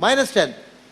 -10,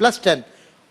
+10,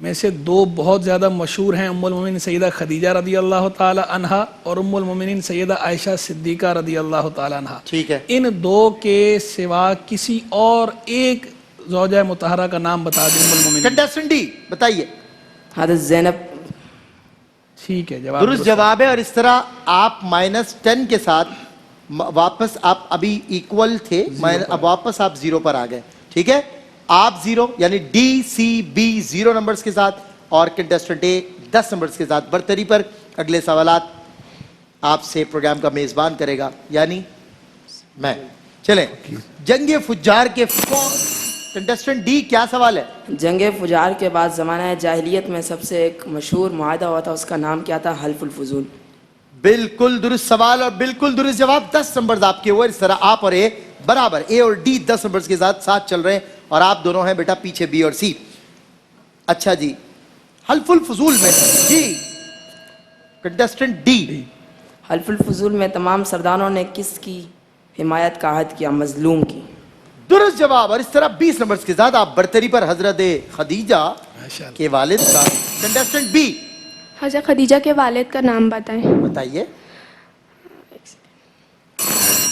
میں سے دو بہت زیادہ مشہور ہیں، ام المومنین سیدہ خدیجہ رضی اللہ تعالی عنہا اور ام المومنین سیدہ عائشہ صدیقہ رضی اللہ تعالی عنہا. ٹھیک ہے. ان دو کے سوا کسی اور ایک زوجہ مطہرہ کا نام بتا دیں ام المومنین. کنٹیسٹنٹ ڈی بتائیے. حضرت زینب. ٹھیک ہے، جواب درست جواب ہے. اور اس طرح آپ -10 کے ساتھ واپس آپ ابھی ایکول تھے، اب واپس آپ 0 پر آ گئے. ٹھیک ہے، آپ 0 یعنی ڈی سی بی 0 نمبرز کے ساتھ اور کنٹیسٹنٹ اے 10 نمبرز کے ساتھ برتری پر. اگلے سوالات آپ سے پروگرام کا میزبان کرے گا یعنی میں. چلیں، جنگ فجار کے کنٹیسٹنٹ ڈی کیا سوال ہے؟ جنگ فجار کے بعد زمانہ جاہلیت میں سب سے ایک مشہور معاہدہ ہوا تھا، اس کا نام کیا تھا؟ حلف الفضول. بالکل درست سوال اور بالکل درست جواب. 10 نمبرز آپ کے ہوئے. اس طرح آپ اور اے برابر، اے اور ڈی 10 نمبرز کے ساتھ ساتھ چل رہے ہیں اور آپ دونوں ہیں بیٹا پیچھے بی اور سی. اچھا جی، حلف الفضول میں جی کنٹیسٹنٹ ڈی. حلف الفضول میں تمام سرداروں نے کس کی حمایت کا عہد کیا؟ مظلوم کی. درست جواب. اور اس طرح 20 نمبرز کے ساتھ آپ برتری پر حضرت خدیجہ کے والد کا. Contestant be. حضرت خدیجہ کے والد کا نام بتائیں. بتائیے.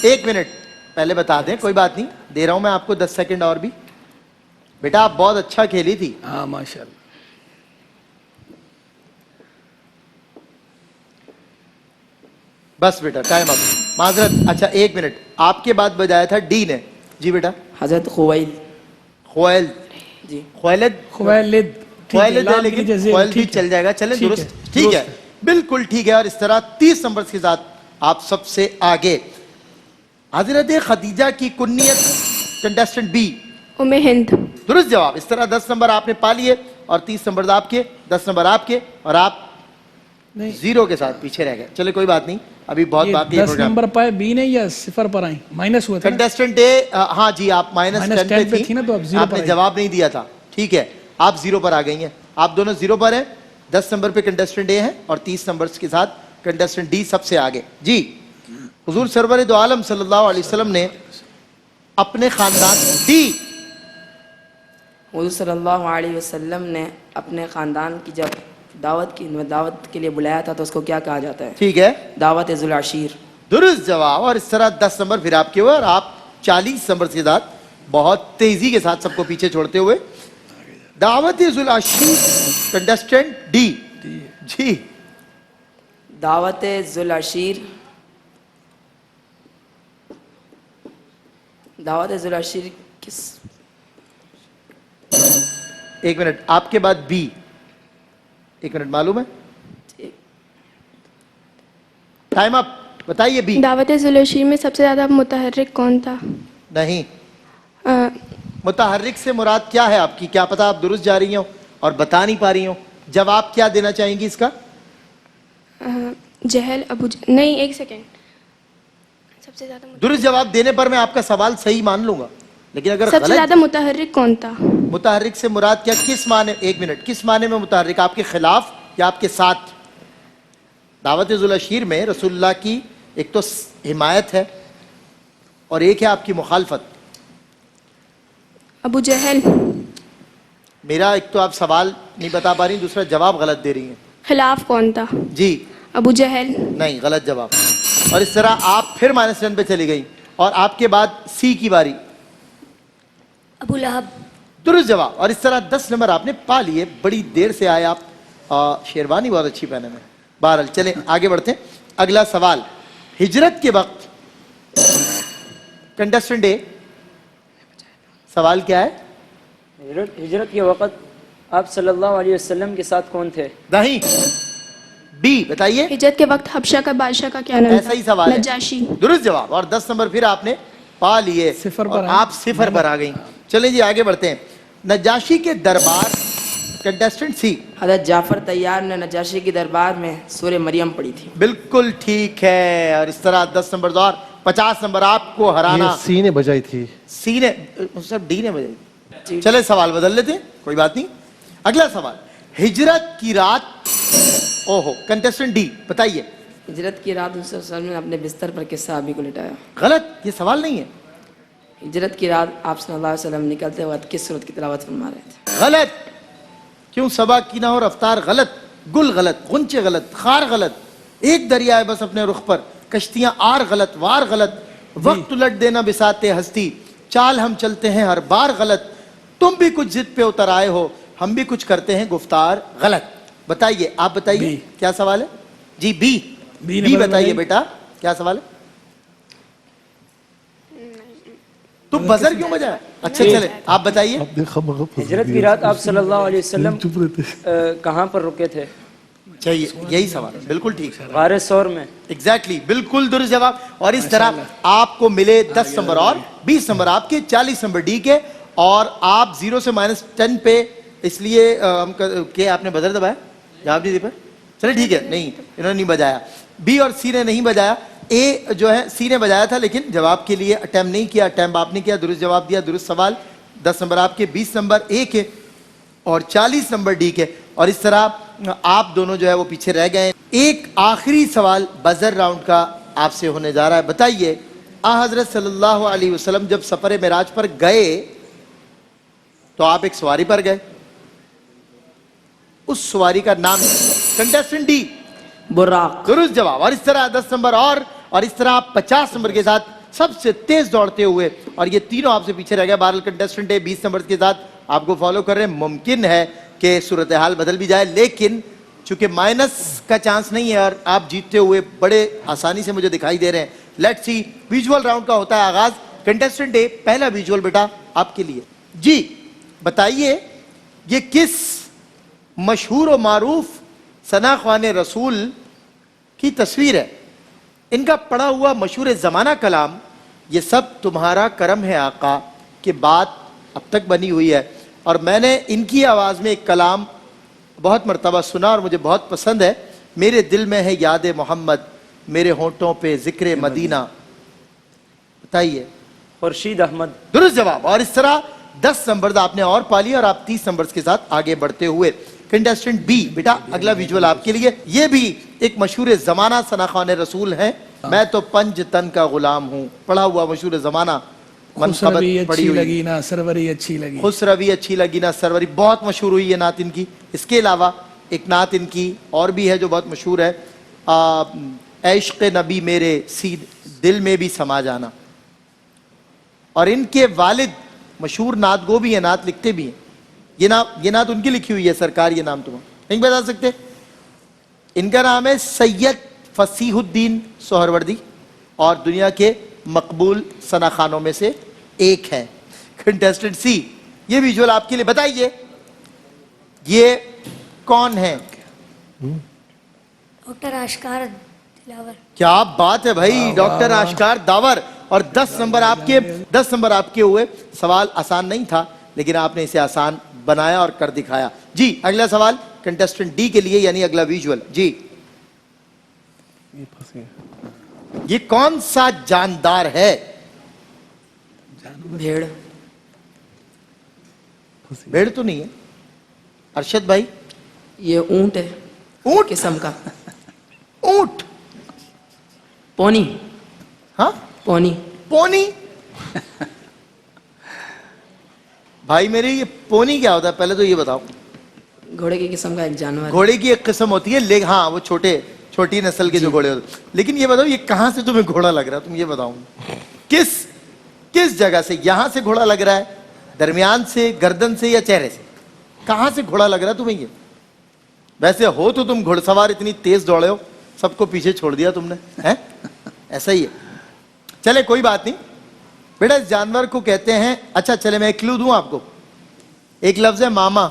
1 منٹ پہلے بتا دیں، کوئی بات نہیں، دے رہا ہوں میں آپ کو 10 سیکنڈ اور بھی. بیٹا آپ بہت اچھا کھیلی تھی. ہاں ماشاءاللہ. بس بیٹا ٹائم اپ. معذرت. اچھا 1 منٹ، آپ کے بعد بجایا تھا ڈی نے. جی بیٹا. حضرت خویل. خویل. جی. خویلد. خویلد. خویلد ہے لیکن خویلد بھی چل جائے گا. چلیں درست. ٹھیک ہے، بالکل ٹھیک ہے. اور اس طرح 30 نمبرز کے ساتھ آپ سب سے آگے. حضرت خدیجہ کی کنیت کنٹیسٹنٹ بی. ام ہند. درست جواب. اس طرح 10 نمبر آپ نے پا لیے اور 30 نمبر آپ کے، 10 نمبر آپ کے اور آپ 0 کے ساتھ پیچھے رہ گئے. چلے کوئی بات نہیں، ابھی بہت باقی ہے 10 پروگرام. نمبر پائے بی نے یا 0 پر آئیں؟ مائنس ہوئے تھے. کنٹیسٹنٹ اے ہاں جی آپ -10 پہ تھی نا، تو اب 0 آپ پر نے آئی. جواب نہیں دیا تھا. ٹھیک ہے، آپ 0 پر آ گئی ہیں. آپ دونوں 0 پر ہیں. 10 نمبر پہ کنٹیسٹنٹ اے ہے اور 30 نمبر کے ساتھ کنٹیسٹنٹ ڈی سب سے آگے. جی حضور سرور دو عالم صلی اللہ علیہ وسلم نے اپنے خاندان ڈی. حضور صلی اللہ علیہ وسلم نے اپنے خاندان کی جب دعوت کے لیے بلایا تھا تو اس کو کیا کہا جاتا ہے؟ ٹھیک ہے، دعوت ذو العشیر. درست جواب. اور اس طرح 10 نمبر پھر آپ کے ہوئے اور آپ 40 نمبر کے ساتھ بہت تیزی کے ساتھ سب کو پیچھے چھوڑتے ہوئے. دعوت ذو العشیر کنٹیسٹنٹ ڈی. جی دعوت ذو العشیر. دعوت ذو العشیر کس؟ 1 منٹ آپ کے بعد بی. 1 منٹ معلوم ہے. Time up. بتائیے بی. دعوت ذو العشیر میں سب سے زیادہ متحرک کون تھا؟ نہیں، متحرک سے مراد کیا ہے آپ کی؟ کیا پتا آپ درست جا رہی ہوں اور بتا نہیں پا رہی ہوں. جواب کیا دینا چاہیں گی اس کا؟ جہل نہیں 1 سیکنڈ. سب سے زیادہ درست جواب دینے پر میں آپ کا سوال صحیح مان لوں گا، لیکن اگر سب سے غلط. زیادہ متحرک کون تھا؟ متحرک سے مراد کیا؟ کس معنی؟ 1 منٹ، کس معنی میں متحرک؟ آپ کے خلاف یا آپ کے ساتھ؟ دعوت ذو العشیر میں رسول اللہ کی ایک تو حمایت ہے اور ایک ہے آپ کی مخالفت. ابو جہل. میرا ایک تو آپ سوال نہیں بتا پا رہی، دوسرا جواب غلط دے رہی ہیں. خلاف کون تھا؟ جی ابو جہل. نہیں، غلط جواب. اور اس طرح آپ پھر -10 پہ چلی گئی اور آپ کے بعد سی کی باری. ابو لہب. درست جواب. اور اس طرح 10 نمبر آپ نے پا لیے. بڑی دیر سے آئے آپ، شیروانی بہت اچھی پہنے میں. بہرحال چلیں آگے بڑھتے ہیں. اگلا سوال. ہجرت کے وقت کنٹیسٹنٹ اے، سوال کیا ہے؟ ہجرت کے وقت آپ صلی اللہ علیہ وسلم کے ساتھ کون تھے؟ نہیں، بی بتائیے. ہجرت کے وقت حبشہ کا بادشاہ کا کیا نام ایسا ہی سوال ہے. نجاشی. درست جواب. اور 10 نمبر پھر آپ نے پا لیے 0 پر اور آپ 0 پر آ گئیں. چلیں جی آگے بڑھتے ہیں. نجاشی کے دربار کنٹیسٹنٹ سی. حضرت جعفر طیار نے نجاشی کی دربار میں سورہ مریم پڑھی تھی. بالکل ٹھیک ہے. اور اس طرح 10 نمبر اور 50 نمبر آپ کو ہرانا. یہ سی نے بجائی تھی. سی نے سب ڈی نے بجائی. چلے سوال بدل لیتے ہیں، کوئی بات نہیں. اگلا سوال. ہجرت کی رات، اوہو کنٹیسٹنٹ ڈی بتائیے. ہجرت کی رات حضور صلی اللہ علیہ وسلم نے اپنے بستر پر کس صحابی کو لٹایا؟ غلط، یہ سوال نہیں ہے. ہجرت کی رات آپ صلی اللہ علیہ وسلم نکلتے وقت کس سورت کی تلاوت فرما رہے تھے؟ غلط. کیوں صبا کی نہ ہو رفتار غلط، گل غلط، غنچے غلط، خار غلط، ایک دریا ہے بس اپنے رخ پر، کشتیاں آر غلط، وار غلط، وقت الٹ دینا بساتے ہستی، چال ہم چلتے ہیں ہر بار غلط، تم بھی کچھ ضد پہ اتر آئے ہو، ہم بھی کچھ کرتے ہیں گفتار غلط. بتائیے، آپ بتائیے بی. کیا سوال ہے؟ جی بی. بی بی نمبر بتائیے بتائیے. بیٹا کیا سوال ہے؟ تم بزر کیوں بجایا؟ اچھا چلے آپ بتائیے. ہجرت کی رات آپ صلی اللہ علیہ وسلم کہاں پر رکے تھے؟ چاہیے یہی سوال ہے، بالکل ٹھیک ہے، غار ثور میں. ایگزیکٹلی بالکل درست جواب. اور اس طرح آپ کو ملے 10 نمبر اور 20 نمبر آپ کے، 40 نمبر ڈی کے، اور آپ 0 سے -10 پہ اس لیے کہ آپ نے بزر دبایا، جواب نہیں دے پائے. چلے ٹھیک ہے، نہیں انہوں نے نہیں بجایا. بی اور سی نے نہیں بجایا. اے جو ہے سی نے بجایا تھا لیکن جواب کے لیے اٹیمپ نہیں کیا. اٹیمپ آپ نے کیا، درست جواب دیا، درست سوال. 10 نمبر آپ کے، 20 نمبر اے کے اور 40 نمبر ڈی کے. اور اس طرح آپ دونوں جو ہے وہ پیچھے رہ گئے. ایک آخری سوال بزر راؤنڈ کا آپ سے ہونے جا رہا ہے. بتائیے آ حضرت صلی اللہ علیہ وسلم جب سفر معراج پر گئے تو آپ ایک سواری پر گئے، اس سواری کا نام کنٹیسٹنٹ ڈی. براق. درست جواب. اور اس طرح 10 نمبر اور اس طرح آپ 50 نمبر کے ساتھ سب سے تیز دوڑتے ہوئے، اور یہ تینوں آپ سے پیچھے رہ گئے. بہرحال کنٹیسٹنٹ ہے 20 نمبر کے ساتھ آپ کو فالو کر رہے ہیں. ممکن ہے کہ صورتحال بدل بھی جائے، لیکن چونکہ مائنس کا چانس نہیں ہے اور آپ جیتتے ہوئے بڑے آسانی سے مجھے دکھائی دے رہے ہیں. لیٹس سی، ویژول راؤنڈ کا ہوتا ہے آغاز. کنٹیسٹنٹ اے پہلا ویژول بیٹا آپ کے لیے. جی بتائیے یہ کس مشہور و معروف ثنا خوان رسول کی تصویر ہے؟ ان کا پڑھا ہوا مشہور زمانہ کلام یہ سب تمہارا کرم ہے آقا کہ بات اب تک بنی ہوئی ہے. اور میں نے ان کی آواز میں ایک کلام بہت مرتبہ سنا اور مجھے بہت پسند ہے. میرے دل میں ہے یاد محمد، میرے ہونٹوں پہ ذکر مدینہ. بتائیے. خورشید احمد. درست جواب. اور اس طرح 10 نمبر آپ نے اور پالی اور آپ 30 نمبر کے ساتھ آگے بڑھتے ہوئے. کنٹیسٹنٹ بی بیٹا اگلا ویژول آپ کے لیے. یہ بھی ایک مشہور زمانہ ثنا خوان رسول ہیں. میں تو پنج تن کا غلام ہوں، پڑھا ہوا مشہور زمانہ. خسروی اچھی لگی نہ سروری اچھی لگی. خسروی اچھی لگی نہ سروری بہت مشہور ہوئی ہے نعت ان کی. اس کے علاوہ ایک نعت ان کی اور بھی ہے جو بہت مشہور ہے، عشق نبی میرے سی دل میں بھی سما جانا. اور ان کے والد مشہور نعت گو بھی ہیں، نعت لکھتے بھی ہیں. یہ نعت ان کی لکھی ہوئی ہے. سرکار یہ نام تم نہیں بتا سکتے؟ ان کا نام ہے سید فصیح الدین سہروردی اور دنیا کے مقبول ثنا خانوں میں سے ایک ہے. کنٹیسٹنٹ سی یہ ویژول آپ کے لیے. بتائیے یہ کون ہے؟ ڈاکٹر آشکار دلاور. کیا بات ہے بھائی، ڈاکٹر آشکار داور. اور 10 نمبر آپ کے ہوئے. سوال آسان نہیں تھا لیکن آپ نے اسے آسان بنایا اور کر دکھایا. جی اگلا سوال کنٹیسٹنٹ ڈی کے لیے، یعنی اگلا ویژول. جی یہ کون سا جاندار ہے؟ بھیڑ. بھیڑ تو نہیں ہے ارشد بھائی. یہ اونٹ ہے، اونٹ؟ قسم کا. اونٹ؟ پونی. ہاں پونی. پونی. بھائی میرے یہ پونی کیا ہوتا ہے پہلے تو یہ بتاؤ. گھوڑے کی قسم کا ایک جانور. گھوڑے کی ایک قسم ہوتی ہے، لیکن ہاں وہ چھوٹی نسل کے جو گھوڑے ہوتے ہیں. لیکن یہ بتاؤ یہ کہاں سے تمہیں گھوڑا لگ رہا ہے؟ تم یہ بتاؤ کس جگہ سے یہاں سے گھوڑا لگ رہا ہے؟ درمیان سے، گردن سے، یا چہرے سے؟ کہاں سے گھوڑا لگ رہا ہے تمہیں یہ؟ ویسے ہو تو تم گھوڑ سوار اتنی تیز دوڑے ہو، سب کو پیچھے چھوڑ دیا تم نے. ایسا ہی ہے. چلے کوئی بات نہیں بیٹا. اس جانور کو کہتے ہیں، اچھا چلے میں ایک کلو دوں آپ کو. ایک لفظ ہے ماما.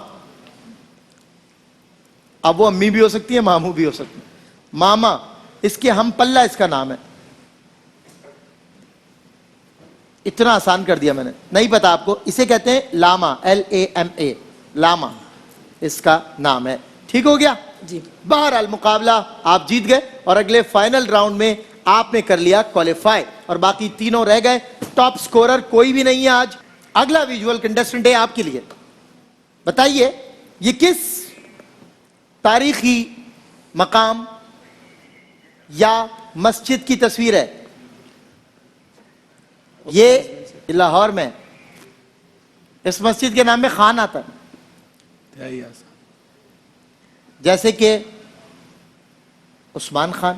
اب وہ امی بھی ہو سکتی ہے، ماموں بھی ہو سکتی ہے. ماما اس کے ہم پلہ اس کا نام ہے. اتنا آسان کر دیا میں نے. نہیں پتا آپ کو؟ اسے کہتے ہیں لاما. LAMA لاما اس کا نام ہے. ٹھیک ہو گیا جی. بہرحال مقابلہ آپ جیت گئے اور اگلے فائنل راؤنڈ میں آپ نے کر لیا کوالیفائی اور باقی تینوں رہ گئے. ٹاپ سکورر کوئی بھی نہیں ہے آج. اگلا ویژول کنٹیسٹنٹ ہے آپ کے لیے. بتائیے یہ کس تاریخی مقام یا مسجد کی تصویر ہے؟ یہ لاہور میں اس مسجد کے نام میں خان آتا ہے. جیسے کہ عثمان خان.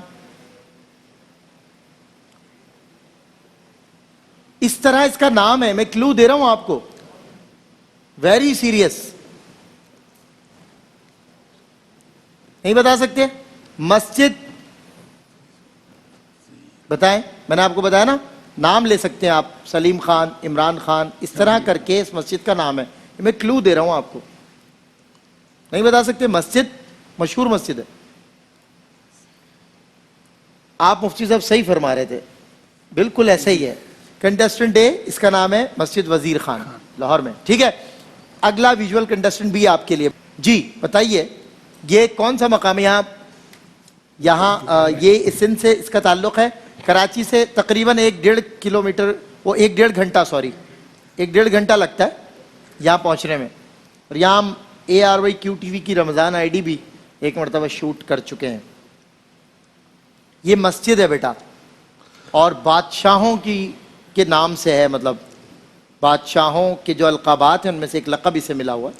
اس طرح اس کا نام ہے. میں کلو دے رہا ہوں آپ کو, ویری سیریس. نہیں بتا سکتے؟ مسجد بتائیں. میں نے آپ کو بتایا نا, نام لے سکتے ہیں آپ, سلیم خان, عمران خان, اس طرح کر کے اس مسجد کا نام ہے. میں کلو دے رہا ہوں آپ کو. نہیں بتا سکتے؟ مسجد مشہور مسجد ہے. آپ مفتی صاحب صحیح فرما رہے تھے, بالکل ایسا ہی ہے. کنٹسٹنٹ اے, اس کا نام ہے مسجد وزیر خان, لاہور میں. ٹھیک ہے, اگلا ویژول کنٹسٹنٹ بھی آپ کے لیے. جی بتائیے, یہ کون سا مقام ہے یہاں یہ سندھ سے اس کا تعلق ہے, کراچی سے تقریباً 1.5 کلومیٹر, وہ 1.5 گھنٹہ, سوری 1.5 گھنٹہ لگتا ہے یہاں پہنچنے میں. اور یہاں ہم ARYQ TV کی رمضان ID بھی ایک مرتبہ شوٹ کر چکے ہیں. یہ مسجد ہے بیٹا, اور بادشاہوں کے نام سے ہے, مطلب بادشاہوں کے جو القابات ہیں ان میں سے ایک لقب اسے ملا ہوا.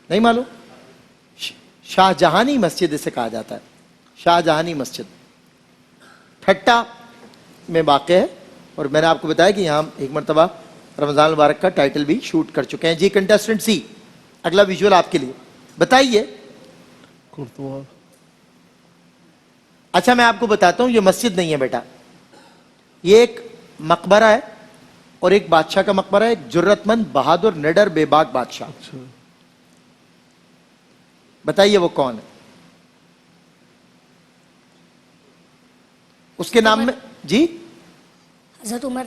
نہیں معلوم؟ شاہ جہانی مسجد اسے کہا جاتا ہے, شاہ جہانی مسجد ٹھٹا میں واقع ہے. اور میں نے آپ کو بتایا کہ یہاں ایک مرتبہ رمضان المبارک کا ٹائٹل بھی شوٹ کر چکے ہیں. جی کنٹسٹنٹ سی, اگلا ویژول آپ کے لیے. بتائیے. اچھا میں آپ کو بتاتا ہوں, یہ مسجد نہیں ہے بیٹا, یہ ایک مقبرہ ہے, اور ایک بادشاہ کا مقبرہ ہے, ایک جرت مند, بہادر, نڈر, بے باک بادشاہ. بتائیے وہ کون ہے؟ اس کے نام میں جی حضرت عمر.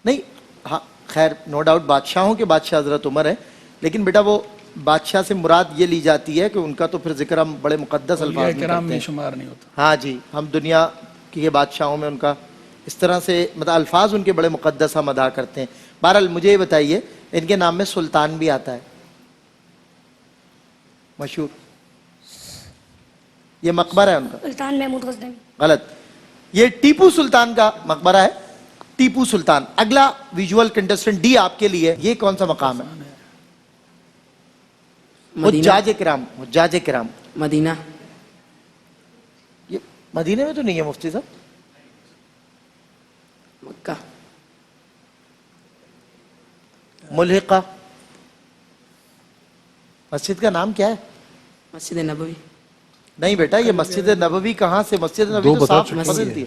نہیں, ہاں خیر نو ڈاؤٹ بادشاہوں کے بادشاہ حضرت عمر ہے, لیکن بیٹا وہ بادشاہ سے مراد یہ لی جاتی ہے کہ ان کا تو پھر ذکر ہم بڑے مقدس الفاظ میں کرام کرتے میں ہیں. شمار نہیں ہوتا. ہاں جی, ہم دنیا کے بادشاہوں میں ان کا اس طرح سے مطلب الفاظ ان کے بڑے مقدس ہم ادا کرتے ہیں. بہرحال مجھے یہ بتائیے, ان کے نام میں سلطان بھی آتا ہے مشہور. یہ مقبرہ ہے ان کا. سلطان محمود غزنوی. غلط, یہ ٹیپو سلطان کا مقبرہ ہے, ٹیپو سلطان. اگلا ویژول کنٹسٹنٹ ڈی آپ کے لیے. یہ کون سا مقام ہے؟ مدینہ. حجاج کرام, حجاج کرام. مدینہ. یہ مدینے میں تو نہیں ہے مفتی صاحب. مکہ. ملحقہ. مسجد کا نام کیا ہے؟ مسجد نبوی. نہیں بیٹا, یہ مسجد نبوی کہاں سے؟ مسجد نبوی تو صاف مسجد تھی.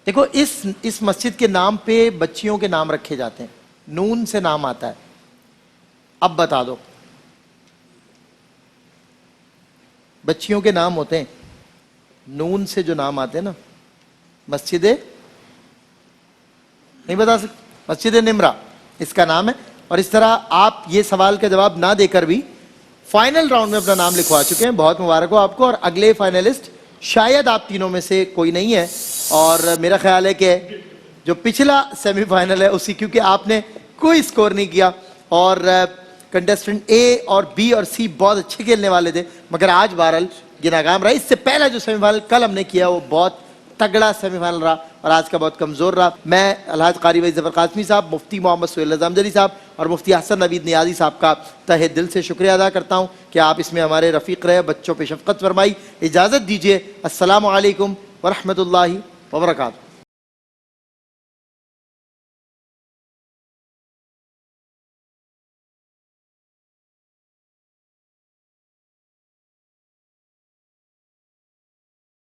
دیکھو اس مسجد کے نام پہ بچیوں کے نام رکھے جاتے ہیں, نون سے نام آتا ہے. اب بتا دو, بچیوں کے نام ہوتے ہیں نون سے جو نام آتے ہیں نا, مسجد نہیں بتا سکتے, مسجد نمرہ اس کا نام ہے. اور اس طرح آپ یہ سوال کا جواب نہ دے کر بھی فائنل راؤنڈ میں اپنا نام لکھوا چکے ہیں. بہت مبارک ہو آپ کو. اور اگلے فائنلسٹ شاید آپ تینوں میں سے کوئی نہیں ہے, اور میرا خیال ہے کہ جو پچھلا سیمی فائنل ہے اسی, کیونکہ آپ نے کوئی سکور نہیں کیا, اور کنٹسٹنٹ اے اور بی اور سی بہت اچھے کھیلنے والے تھے, مگر آج بہرحال یہ ناکام رہا. اس سے پہلا جو سیمی فائنل کل ہم نے کیا وہ بہت تگڑا سیمی فائنل رہا, اور آج کا بہت کمزور رہا. میں الحاج قاری وحید ظفر قاسمی صاحب, مفتی محمد سہیل نظام جلی صاحب اور مفتی حسن نوید نیازی صاحب کا تہہ دل سے شکریہ ادا کرتا ہوں کہ آپ اس میں ہمارے رفیق رہے, بچوں پہ شفقت فرمائی. اجازت دیجیے, السلام علیکم ورحمۃ اللہ وبرکاتہ.